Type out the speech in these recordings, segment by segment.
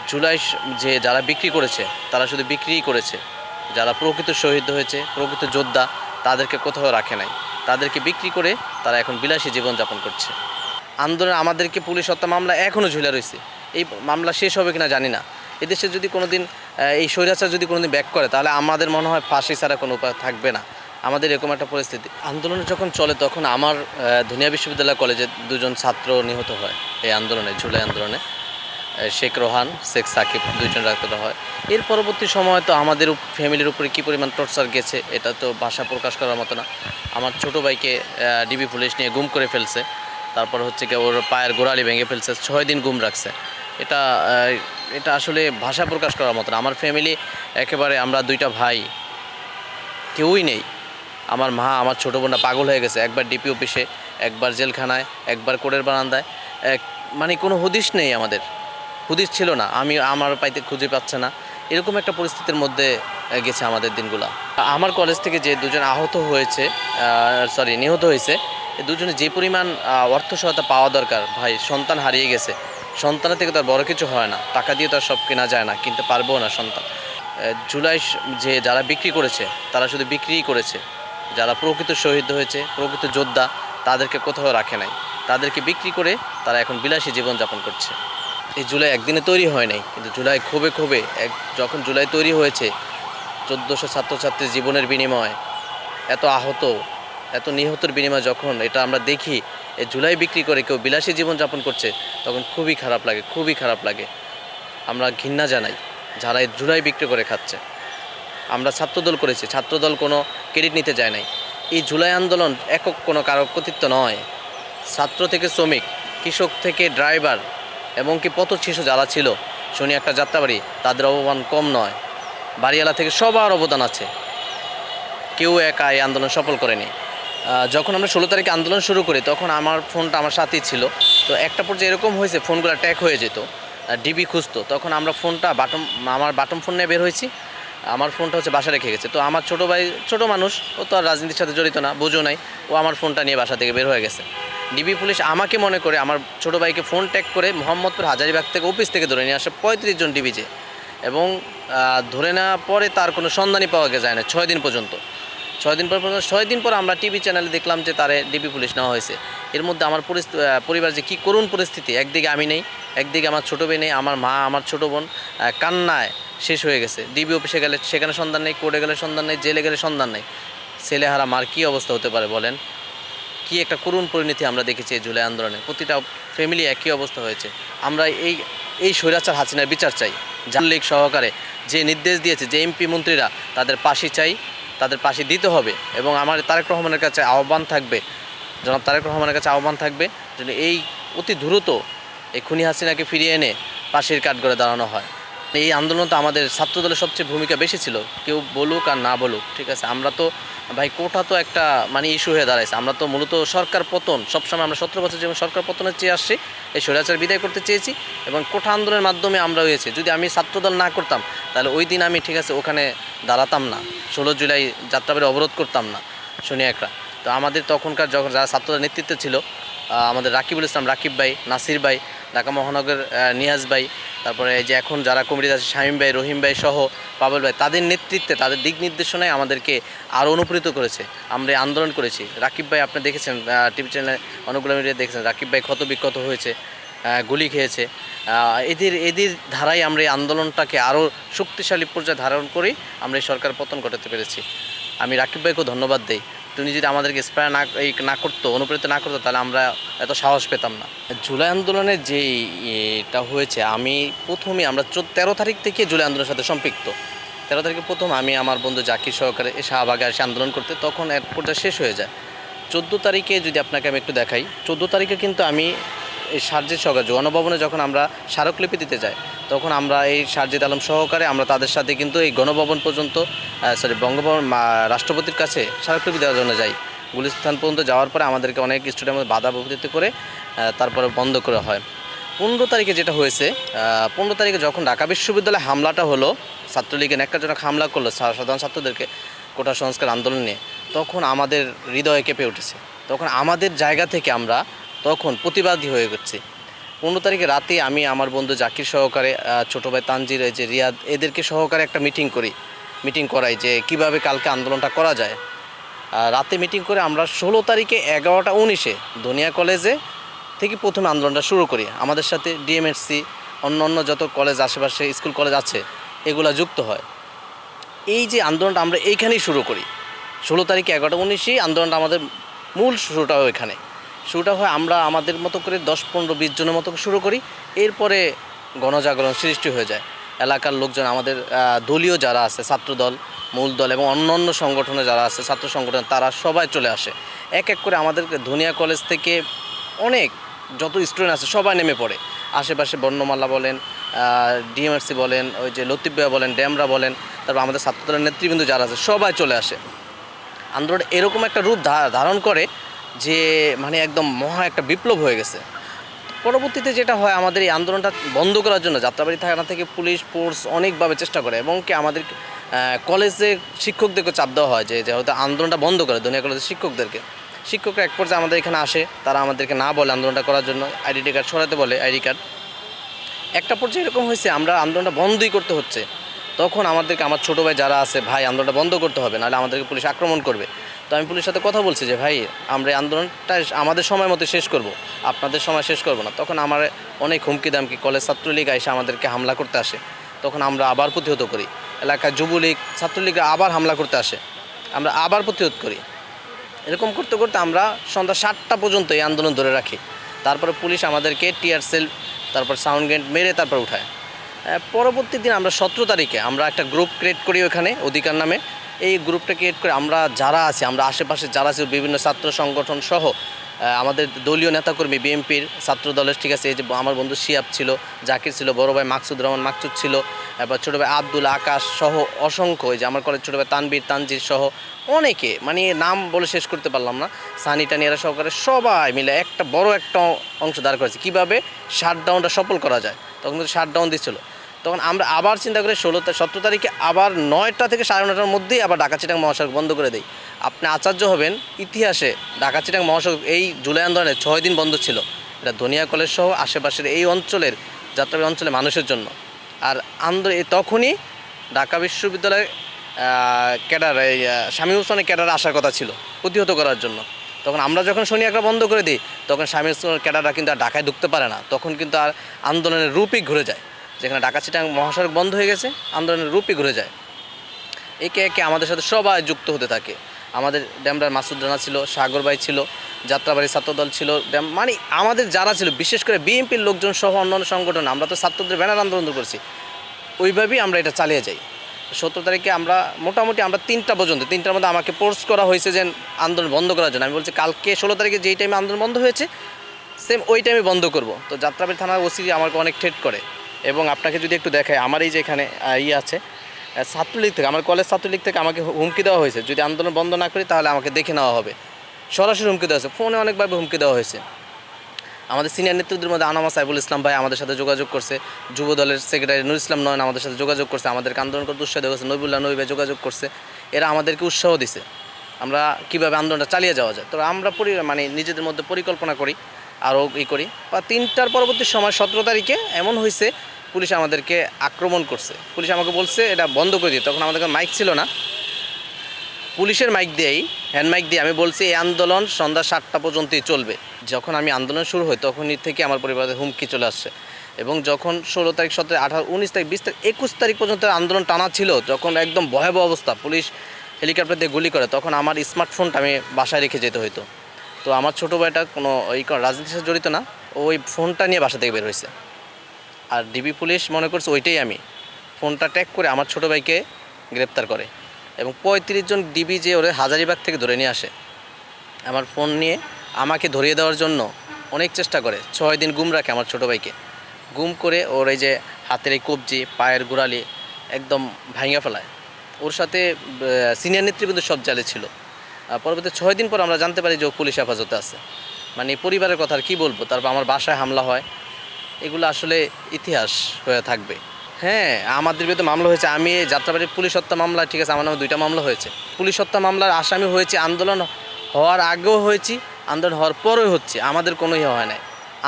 জুলাই যে যারা বিক্রি করেছে তারা শুধু বিক্রিই করেছে। যারা প্রকৃত শহীদ হয়েছে, প্রকৃত যোদ্ধা, তাদেরকে কোথাও রাখে নাই। তাদেরকে বিক্রি করে তারা এখন বিলাসী জীবনযাপন করছে। আন্দোলন আমাদেরকে পুলিশ হত্যা মামলা এখনও ঝুলে রয়েছে। এই মামলা শেষ হবে কিনা জানি না। এদেশে যদি কোনো দিন এই স্বৈরাচার যদি কোনো দিন ব্যাক করে, তাহলে আমাদের মনে হয় ফাঁসি ছাড়া কোনো উপায় থাকবে না। আমাদের এরকম একটা পরিস্থিতি। আন্দোলন যখন চলে তখন আমার ধুনিয়া বিশ্ববিদ্যালয় কলেজে দুজন ছাত্র নিহত হয় এই আন্দোলনে, জুলাই আন্দোলনে। শেখ রোহান, শেখ সাকিব, দুইজন রাখতে হয়। এর পরবর্তী সময় তো আমাদের ফ্যামিলির উপরে কী পরিমাণ টর্চার গেছে এটা তো ভাষা প্রকাশ করার মতো না। আমার ছোটো ভাইকে ডিবি পুলিশ নিয়ে গুম করে ফেলছে। তারপর হচ্ছে কি ওর পায়ের গোড়ালি ভেঙে ফেলছে, 6 দিন গুম রাখছে। এটা এটা আসলে ভাষা প্রকাশ করার মতো না। আমার ফ্যামিলি একেবারে, আমরা দুইটা ভাই, কেউই নেই। আমার মা, আমার ছোটো বোনটা পাগল হয়ে গেছে। একবার ডিপি অফিসে, একবার জেলখানায়, একবার কোর্টের বারান্দায়। মানে কোনো হদিশ নেই, আমাদের হুদিস ছিল না। আমার পাইতে খুঁজে পাচ্ছে না, এরকম একটা পরিস্থিতির মধ্যে গেছে আমাদের দিনগুলা। আমার কলেজ থেকে যে দুজন নিহত হয়েছে, দুজনে যে পরিমাণ অর্থ সহায়তা পাওয়া দরকার, ভাই সন্তান হারিয়ে গেছে। সন্তানের থেকে তার বড় কিছু হয় না, টাকা দিয়ে তার সব কেনা যায় না, কিনতে পারবেও না সন্তান। জুলাই যে যারা বিক্রি করেছে তারা শুধু বিক্রিই করেছে। যারা প্রকৃত শহীদ হয়েছে, প্রকৃত যোদ্ধা, তাদেরকে কোথাও রাখে নাই। তাদেরকে বিক্রি করে তারা এখন বিলাসী জীবনযাপন করছে। এই জুলাই একদিনে তৈরি হয় নাই, কিন্তু জুলাই ক্ষোভে ক্ষোভে যখন জুলাই তৈরি হয়েছে, 1400 ছাত্রছাত্রীর জীবনের বিনিময়, এত আহত, এত নিহতের বিনিময় যখন এটা আমরা দেখি, এই জুলাই বিক্রি করে কেউ বিলাসী জীবনযাপন করছে, তখন খুবই খারাপ লাগে, খুবই খারাপ লাগে। আমরা ঘৃণা জানাই যারা এই জুলাই বিক্রি করে খাচ্ছে। আমরা ছাত্রদল করেছি, ছাত্রদল কোনো ক্রেডিট নিতে যায় নাই। এই জুলাই আন্দোলন একক কোনো কারো কর্তৃত্ব নয়। ছাত্র থেকে শ্রমিক, কৃষক থেকে ড্রাইভার, এমনকি পথ শিশু যারা ছিল, শনি একটা যাত্রাবাড়ি, তাদের অবদান কম নয়। বাড়িওয়ালা থেকে সবার অবদান আছে, কেউ একা এই আন্দোলন সফল করেনি। যখন আমরা 16 তারিখে আন্দোলন শুরু করি, তখন আমার ফোনটা আমার সাথেই ছিল। তো একটা পর্যায়ে এরকম হয়েছে, ফোনগুলো ট্যাগ হয়ে যেত, ডিবি খুঁজতো। তখন আমরা ফোনটা আমার বাটন ফোন নিয়ে বের হয়েছি। আমার ফোনটা হচ্ছে বাসা রেখে গেছে। তো আমার ছোটো ভাই, ছোটো মানুষ, ও তো আর রাজনীতির সাথে জড়িত না, বোঝো নাই, ও আমার ফোনটা নিয়ে বাসা থেকে বের হয়ে গেছে। ডিবি পুলিশ আমাকে মনে করে আমার ছোটো ভাইকে ফোন ট্যাগ করে মোহাম্মদপুর হাজারীবাগ থেকে অফিস থেকে ধরে নিয়ে আসে 35 জন ডিবিজে, এবং ধরে নেওয়ার পরে তার কোনো সন্ধানই পাওয়া যায় না 6 দিন পর্যন্ত। 6 দিন পর আমরা টিভি চ্যানেলে দেখলাম যে তারে ডিবি পুলিশ নেওয়া হয়েছে। এর মধ্যে আমার পরিবার যে কী করুণ পরিস্থিতি, একদিকে আমি নেই, একদিকে আমার ছোটো ভাই নেই, আমার মা, আমার ছোটো বোন কান্নায় শেষ হয়ে গেছে। ডিবি অফিসে গেলে সেখানে সন্ধান নেই, কোর্টে গেলে সন্ধান নেই, জেলে গেলে সন্ধান নেই। ছেলেহারা মার কী অবস্থা হতে পারে বলেন? কি একটা করুণ পরিণতি আমরা দেখেছি এই জুলাই আন্দোলনে। প্রতিটা ফ্যামিলি একই অবস্থা হয়েছে। আমরা এই স্বৈরাচার হাসিনার বিচার চাই। জানলিক সহকারে যে নির্দেশ দিয়েছে, যে এমপি মন্ত্রীরা, তাদের পাশে চাই, তাদের পাশে দিতে হবে। এবং আমার তারেক রহমানের কাছে আহ্বান থাকবে, জনাব তারেক রহমানের কাছে আহ্বান থাকবে যেন এই অতি দ্রুত এই খুনি হাসিনাকে ফিরিয়ে এনে পাশের কাঠগড়ে দাঁড়ানো হয়। এই আন্দোলন তো আমাদের ছাত্রদলের সবচেয়ে ভূমিকা বেশি ছিল, কেউ বলুক আর না বলুক, ঠিক আছে। আমরা তো ভাই, কোটা তো একটা মানে ইস্যু হয়ে দাঁড়াইছে। আমরা তো মূলত সরকার পতন, সবসময় আমরা 17 বছর যেমন সরকার পতনের চেয়ে আসছি, এই স্বৈরাচার বিদায় করতে চেয়েছি, এবং কোটা আন্দোলনের মাধ্যমে আমরা হয়েছি। যদি আমি ছাত্রদল না করতাম, তাহলে ওই দিন আমি, ঠিক আছে, ওখানে দাঁড়াতাম না, 16 জুলাই যাত্রাবাড়ি অবরোধ করতাম না, শনি একরা। তো আমাদের তখনকার যখন যারা ছাত্রদল নেতৃত্বে ছিল, আমাদের রাকিবুল ইসলাম রাকিব ভাই, নাসির ভাই, ঢাকা মহানগর নিয়াজ ভাই, তারপরে এই যে এখন যারা কমিটিতে আছে শামীম ভাই, রহিম ভাই সহ পাবল ভাই, তাদের নেতৃত্বে, তাদের দিক নির্দেশনায় আমাদেরকে আরও অনুপ্রাণিত করেছে। আমরা আন্দোলন করেছি। রাকিব ভাই আপনি দেখেছেন, টিভি চ্যানেলে অনেকগুলো মিডিয়া দেখেছেন, রাকিব ভাই ক্ষত বিক্ষত হয়েছে, গুলি খেয়েছে। এদের ধারায় আমরা এই আন্দোলনটাকে আরও শক্তিশালী পর্যায়ে ধারণ করি, আমরা এই সরকার পতন ঘটাতে পেরেছি। আমি রাকিব ভাইকেও ধন্যবাদ দেই। তিনি যদি আমাদেরকে ইন্সপায়ার না করতো, অনুপ্রাণিত না করতো, তাহলে আমরা এত সাহস পেতাম না। জুলাই আন্দোলনের যে এটা হয়েছে, আমরা 13 তারিখ থেকে জুলাই আন্দোলনের সাথে সম্পৃক্ত। 13 তারিখে প্রথম আমি আমার বন্ধু জাকির সহকারে শাহবাগে এসে আন্দোলন করতে, তখন এক পর্যায়ে শেষ হয়ে যায়। 14 তারিখে যদি আপনাকে আমি একটু দেখাই, 14 তারিখে কিন্তু আমি এই সারজিৎ সহকারে গণভবনে যখন আমরা স্মারকলিপি দিতে যাই, তখন আমরা এই সারজিৎ আলম সহকারে আমরা তাদের সাথে কিন্তু এই গণভবন পর্যন্ত, বঙ্গভবন রাষ্ট্রপতির কাছে স্মারকলিপি দেওয়ার জন্য যাই। গুলিস্তান পর্যন্ত যাওয়ার পরে আমাদেরকে অনেক স্টুডেন্ট বাধা বিপত্তি করে তারপরে বন্ধ করা হয়। 15 তারিখে যেটা হয়েছে, 15 তারিখে যখন ঢাকা বিশ্ববিদ্যালয়ে হামলাটা হলো, ছাত্রলীগের ন্যাক্কারজনক হামলা করলো সাধারণ ছাত্রদেরকে কোটা সংস্কার আন্দোলন নিয়ে, তখন আমাদের হৃদয়ে কেঁপে উঠেছে। তখন আমাদের জায়গা থেকে আমরা তখন প্রতিবাদী হয়ে গেছি। 15 তারিখে রাতে আমি আমার বন্ধু জাকির সহকারে ছোটো ভাই তানজির, এই যে রিয়াদ, এদেরকে সহকারে একটা মিটিং করাই যে কিভাবে কালকে আন্দোলনটা করা যায়। রাতে মিটিং করে আমরা 16 তারিখে 11টা 19-এ ধনিয়া কলেজে থেকে প্রথমে আন্দোলনটা শুরু করি। আমাদের সাথে ডিএমএসসি, অন্য যত কলেজ আশেপাশে স্কুল কলেজ আছে এগুলা যুক্ত হয়। এই যে আন্দোলনটা আমরা এইখানেই শুরু করি। 16 তারিখে 11টা 19-এই আন্দোলনটা আমাদের মূল শুরুটা হয় এখানে। শুরুটা হয় আমরা আমাদের মতো করে 10-15-20 জনের মতো শুরু করি। এরপরে গণজাগরণ সৃষ্টি হয়ে যায়। এলাকার লোকজন, আমাদের দলীয় যারা আছে, ছাত্রদল, মূল দল এবং অন্য সংগঠনে যারা আছে, ছাত্র সংগঠন, তারা সবাই চলে আসে। এক এক করে আমাদের ধনিয়া কলেজ থেকে অনেক যত স্টুডেন্ট আছে সবাই নেমে পড়ে। আশেপাশে বর্ণমালা বলেন, ডিএমআরসি বলেন, ওই যে লতিফ ভাইয়া বলেন, ড্যামরা বলেন, তারপর আমাদের ছাত্রদলের নেতৃবৃন্দ যারা আছে সবাই চলে আসে। আন্দোলন এরকম একটা রূপ ধারণ করে যে মানে একদম মহা একটা বিপ্লব হয়ে গেছে। পরবর্তীতে যেটা হয়, আমাদের এই আন্দোলনটা বন্ধ করার জন্য যাত্রাবাড়ি থানা থেকে পুলিশ ফোর্স অনেকভাবে চেষ্টা করে এবং কি আমাদের কলেজে শিক্ষকদেরকে চাপ দেওয়া হয় যে হয়তো আন্দোলনটা বন্ধ করে ধনিয়া কলেজের শিক্ষকরা এক পর্যায়ে আমাদের এখানে আসে। তারা আমাদেরকে না বলে আন্দোলনটা করার জন্য, আইডেন্টি কার্ড সরাতে বলে, আইডি কার্ড। একটা পর্যায়ে এরকম হয়েছে আমরা আন্দোলনটা বন্ধই করতে হচ্ছে। তখন আমার ছোটো ভাই যারা আছে, ভাই আন্দোলনটা বন্ধ করতে হবে, নাহলে আমাদেরকে পুলিশ আক্রমণ করবে। তো আমি পুলিশের সাথে কথা বলছি যে ভাই, আমরা এই আন্দোলনটা আমাদের সময় মতো শেষ করব, আপনাদের সময় শেষ করব না। তখন আমার অনেক হুমকি দামকি কলেজ ছাত্রলীগ এসে আমাদেরকে হামলা করতে আসে। তখন আমরা আবার প্রতিহত করি। এলাকায় যুবলীগ, ছাত্রলীগরা আবার হামলা করতে আসে, আমরা আবার প্রতিহত করি। এরকম করতে করতে আমরা সন্ধ্যা 7টা পর্যন্ত এই আন্দোলন ধরে রাখি। তারপরে পুলিশ আমাদেরকে টিয়ার সেল, তারপর সাউন্ড গ্রেনেড মেরে তারপর উঠায়। পরবর্তী দিন আমরা 17 তারিখে আমরা একটা গ্রুপ ক্রিয়েট করি ওখানে, অধিকার নামে। এই গ্রুপটা ক্রিয়েট করে আমরা যারা আছি, আমরা আশেপাশে যারা আছি, বিভিন্ন ছাত্র সংগঠন সহ আমাদের দলীয় নেতাকর্মী, বিএনপির ছাত্র দলের, ঠিক আছে, এই যে আমার বন্ধু শিয়াব ছিল, জাকির ছিল, বড় ভাই মাকসুদ রহমান মাকসুদ ছিল, এবার ছোটো ভাই আব্দুল, আকাশ সহ অসংখ্য, এই যে আমার কলেজ ছোটো ভাই তানবীর, তানজির সহ অনেকে, মানে নাম বলে শেষ করতে পারলাম না, সানি টানি এরা সহকারে সবাই মিলে একটা বড় একটা অংশ দাঁড় করেছে কীভাবে শাটডাউনটা সফল করা যায়। তখন কিন্তু শাটডাউন দিচ্ছিল। তখন আমরা আবার চিন্তা করে 17 তারিখে আবার 9টা থেকে 9:30টার মধ্যেই আবার ঢাকা-চিটাগাং মহাসড়ক বন্ধ করে দেই। আপনি আশ্চর্য হবেন, ইতিহাসে ঢাকা-চিটাগাং মহাসড়ক এই জুলাই আন্দোলনে 6 দিন বন্ধ ছিল। এটা ধনিয়া কলেজ সহ আশেপাশের এই অঞ্চলের, যাত্রাবাড়ি অঞ্চলের মানুষের জন্য। আর তখনই ঢাকা বিশ্ববিদ্যালয়ের ক্যাডার, এই শামীম হোসেনের ক্যাডার আসার কথা ছিল প্রতিহত করার জন্য। তখন আমরা যখন শনি একটা বন্ধ করে দিই, তখন শামীম হোসেনের ক্যাডাররা কিন্তু আর ঢাকায় ঢুকতে পারে না। তখন কিন্তু আর আন্দোলনের রূপই ঘুরে যায়। যেখানে ঢাকা-চিটাগাং মহাসড়ক বন্ধ হয়ে গেছে, আন্দোলনের রূপই ঘুরে যায়। একে একে আমাদের সাথে সবাই যুক্ত হতে থাকে। আমাদের ড্যামরার মাসুদ রানা ছিল, সাগর ভাই ছিল, যাত্রাবাড়ি ছাত্রদল ছিল, মানে আমাদের যারা ছিল, বিশেষ করে বিএনপির লোকজন সহ অন্যান্য সংগঠন, আমরা তো ছাত্রদের ব্যানার আন্দোলন করছি, ওইভাবেই আমরা এটা চালিয়ে যাই। 17 তারিখে আমরা মোটামুটি 3টা পর্যন্ত, 3টার মধ্যে আমাকে ফোর্স করা হয়েছে যে আন্দোলন বন্ধ করার জন্য। আমি বলছি কালকে 16 তারিখে যেই টাইমে আন্দোলন বন্ধ হয়েছে সেম ওই টাইমে বন্ধ করব। তো যাত্রাবাড়ি থানার ওসি আমাকে অনেক থ্রেট করে। এবং আপনাকে যদি একটু দেখায়, আমার এই যে এখানে আছে ছাত্রলীগ থেকে, আমার কলেজ ছাত্রলীগ থেকে আমাকে হুমকি দেওয়া হয়েছে, যদি আন্দোলন বন্ধ না করি তাহলে আমাকে দেখে নেওয়া হবে। সরাসরি হুমকি দেওয়া হয়েছে, ফোনে অনেকভাবে হুমকি দেওয়া হয়েছে। আমাদের সিনিয়র নেতৃত্বের মধ্যে আনামা সাইফুল ইসলাম ভাই আমাদের সাথে যোগাযোগ করছে, যুব দলের সেক্রেটারি নুর ইসলাম নয়ন আমাদের সাথে যোগাযোগ করছে, আমাদেরকে আন্দোলন করতে উৎসাহ দেওয়া হয়েছে, নবীউল্লাহ নবী ভাই যোগাযোগ করছে। এরা আমাদেরকে উৎসাহ দিছে আমরা কীভাবে আন্দোলনটা চালিয়ে যাওয়া যায়। তো আমরা মানে নিজেদের মধ্যে পরিকল্পনা করি, আরও করি। বা 3টার পরবর্তী সময় 17 তারিখে এমন হয়েছে, পুলিশ আমাদেরকে আক্রমণ করছে। পুলিশ আমাকে বলছে এটা বন্ধ করে দিই। তখন আমাদের মাইক ছিল না, পুলিশের মাইক দিয়েই, হ্যান্ড মাইক দিয়ে আমি বলছি এই আন্দোলন সন্ধ্যা 7টা পর্যন্তই চলবে। যখন আমি আন্দোলন শুরু হয় তখনই থেকে আমার পরিবারের হুমকি চলে আসছে। এবং যখন 16 তারিখ, 17, 18, 19 তারিখ, 20 তারিখ, 21 তারিখ পর্যন্ত আন্দোলন টানা ছিল, যখন একদম ভয়াবহ অবস্থা, পুলিশ হেলিকপ্টার দিয়ে গুলি করে, তখন আমার স্মার্টফোনটা আমি বাসায় রেখে যেতে হতো। তো আমার ছোটো ভাইটা কোনো রাজনীতির সাথে জড়িত না, ওই ফোনটা নিয়ে বাসা থেকে বের হয়েছে। আর ডিবি পুলিশ মনে করছে ওইটাই আমি, ফোনটা ট্র্যাক করে আমার ছোটো ভাইকে গ্রেপ্তার করে। এবং 35 জন ডিবি যে ওরে হাজারীবাগ থেকে ধরে নিয়ে আসে, আমার ফোন নিয়ে আমাকে ধরিয়ে দেওয়ার জন্য অনেক চেষ্টা করে। 6 দিন গুম রাখে আমার ছোটো ভাইকে, গুম করে ওর এই যে হাতের এই কবজি, পায়ের গোড়ালি একদম ভাঙিয়ে ফেলায়। ওর সাথে সিনিয়র নেতৃবৃন্দ সব জালে ছিল। পরবর্তী 6 দিন পর আমরা জানতে পারি যে ও পুলিশ হেফাজতে আছে। মানে পরিবারের কথা আর কী বলবো। তারপর আমার বাসায় হামলা হয়, এগুলো আসলে ইতিহাস হয়ে থাকবে। হ্যাঁ, আমাদের বিরুদ্ধে মামলা হয়েছে। আমি যাত্রাবাড়ির পুলিশ হত্যা মামলা, ঠিক আছে, আমার নামে 2টা মামলা হয়েছে। পুলিশ হত্যা মামলার আসামি হয়েছে, আন্দোলন হওয়ার আগেও হয়েছি, আন্দোলন হওয়ার পরেও হচ্ছে, আমাদের কোনো হয় নাই।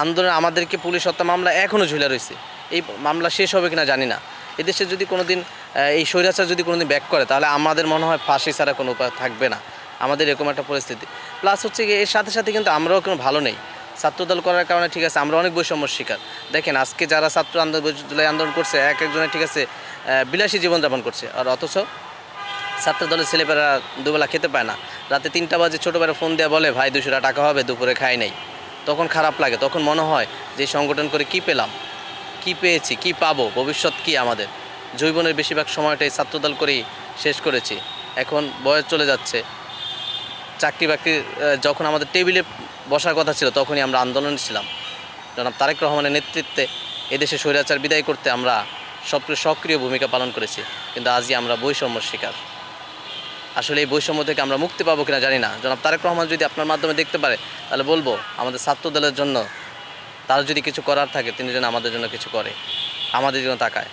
আন্দোলন আমাদেরকে পুলিশ হত্যা মামলা এখনও ঝুলে রয়েছে। এই মামলা শেষ হবে কিনা জানি না। এদেশে যদি কোনো দিন এই স্বৈরাচার যদি কোনো দিন ব্যাক করে তাহলে আমাদের মনে হয় ফাঁসি ছাড়া কোনো উপায় থাকবে না। আমাদের এরকম একটা পরিস্থিতি। প্লাস হচ্ছে কি এর সাথে সাথে কিন্তু আমরাও কোনো ভালো নেই। ছাত্রদল করার কারণে ঠিক আছে আমরা অনেক বৈষম্যর শিকার। দেখেন আজকে যারা ছাত্র আন্দোলন জুলাই আন্দোলন করছে এক একজনের ঠিক আছে বিলাসী জীবনযাপন করছে, আর অথচ ছাত্রদলের ছেলেপেরা দুবেলা খেতে পায় না। রাতে 3টা বাজে ছোটোবেলা ফোন দেওয়া বলে ভাই 200 টাকা হবে, দুপুরে খাই নাই। তখন খারাপ লাগে, তখন মনে হয় যে সংগঠন করে কি পেলাম, কি পেয়েছি, কি পাবো, ভবিষ্যৎ কি আমাদের। জৈবনের বেশিরভাগ সময়টাই ছাত্রদল করেই শেষ করেছি। এখন বয়স চলে যাচ্ছে, চাকরি বাকরি যখন আমাদের টেবিলে বসার কথা ছিল তখনই আমরা আন্দোলনে ছিলাম। জনাব তারেক রহমানের নেতৃত্বে এদেশে স্বৈরাচার বিদায় করতে আমরা সক্রিয় ভূমিকা পালন করেছি, কিন্তু আজই আমরা বৈষম্যর শিকার। আসলে এই বৈষম্য থেকে আমরা মুক্তি পাবো কিনা জানি না। জনাব তারেক রহমান যদি আপনার মাধ্যমে দেখতে পারে তাহলে বলবো আমাদের ছাত্রদলের জন্য তার যদি কিছু করার থাকে তিনি যেন আমাদের জন্য কিছু করে, আমাদের জন্য তাকায়।